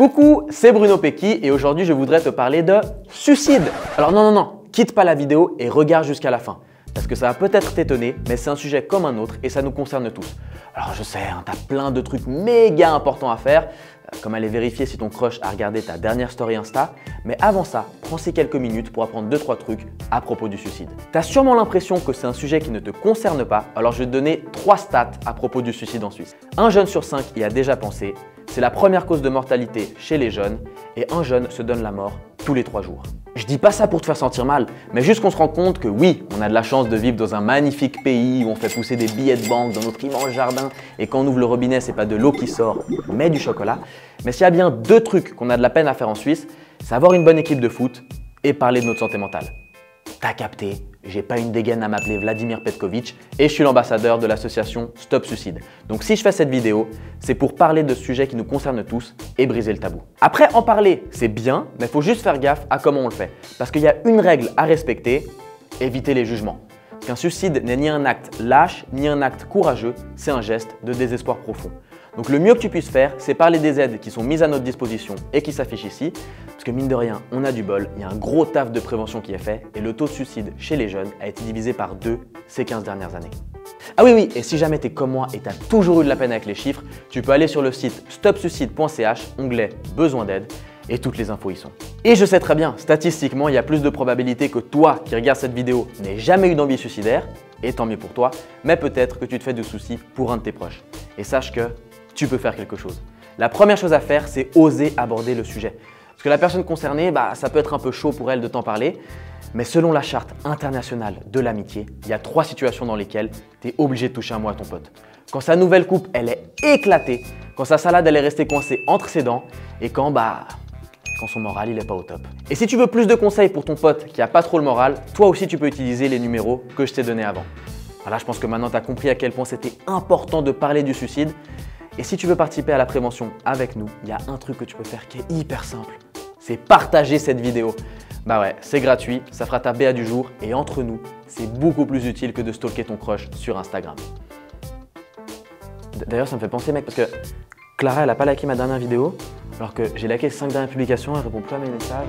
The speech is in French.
Coucou, c'est Bruno Pecky et aujourd'hui je voudrais te parler de suicide. Alors non, quitte pas la vidéo et regarde jusqu'à la fin. Parce que ça va peut-être t'étonner, mais c'est un sujet comme un autre et ça nous concerne tous. Alors je sais, t'as plein de trucs méga importants à faire, comme aller vérifier si ton crush a regardé ta dernière story Insta, mais avant ça, prends ces quelques minutes pour apprendre 2-3 trucs à propos du suicide. T'as sûrement l'impression que c'est un sujet qui ne te concerne pas, alors je vais te donner 3 stats à propos du suicide en Suisse. Un jeune sur 5 y a déjà pensé, c'est la première cause de mortalité chez les jeunes et un jeune se donne la mort tous les 3 jours. Je dis pas ça pour te faire sentir mal, mais juste qu'on se rend compte que oui, on a de la chance de vivre dans un magnifique pays où on fait pousser des billets de banque dans notre immense jardin et quand on ouvre le robinet, c'est pas de l'eau qui sort, mais du chocolat. Mais s'il y a bien 2 trucs qu'on a de la peine à faire en Suisse, c'est avoir une bonne équipe de foot et parler de notre santé mentale. T'as capté, j'ai pas une dégaine à m'appeler Vladimir Petkovic et je suis l'ambassadeur de l'association Stop Suicide. Donc si je fais cette vidéo, c'est pour parler de ce sujet qui nous concerne tous et briser le tabou. Après, en parler, c'est bien, mais il faut juste faire gaffe à comment on le fait. Parce qu'il y a une règle à respecter, éviter les jugements. Qu'un suicide n'est ni un acte lâche, ni un acte courageux, c'est un geste de désespoir profond. Donc le mieux que tu puisses faire, c'est parler des aides qui sont mises à notre disposition et qui s'affichent ici. Parce que mine de rien, on a du bol, il y a un gros taf de prévention qui est fait et le taux de suicide chez les jeunes a été divisé par 2 ces 15 dernières années. Ah oui, et si jamais tu es comme moi et tu as toujours eu de la peine avec les chiffres, tu peux aller sur le site stopsuicide.ch, onglet Besoin d'aide et toutes les infos y sont. Et je sais très bien, statistiquement, il y a plus de probabilités que toi qui regardes cette vidéo n'aies jamais eu d'envie suicidaire, et tant mieux pour toi, mais peut-être que tu te fais de soucis pour un de tes proches. Et sache que tu peux faire quelque chose. La première chose à faire, c'est oser aborder le sujet. Parce que la personne concernée, ça peut être un peu chaud pour elle de t'en parler, mais selon la charte internationale de l'amitié, il y a 3 situations dans lesquelles tu es obligé de toucher un mot à ton pote. Quand sa nouvelle coupe, elle est éclatée, quand sa salade, elle est restée coincée entre ses dents, et quand son moral, il n'est pas au top. Et si tu veux plus de conseils pour ton pote qui n'a pas trop le moral, toi aussi, tu peux utiliser les numéros que je t'ai donnés avant. Voilà, je pense que maintenant, tu as compris à quel point c'était important de parler du suicide. Et si tu veux participer à la prévention avec nous, il y a un truc que tu peux faire qui est hyper simple. C'est partager cette vidéo. Bah ouais, c'est gratuit, ça fera ta BA du jour et entre nous, c'est beaucoup plus utile que de stalker ton crush sur Instagram. D'ailleurs, ça me fait penser mec, parce que Clara, elle a pas liké ma dernière vidéo, alors que j'ai liké les 5 dernières publications, elle répond plus à mes messages.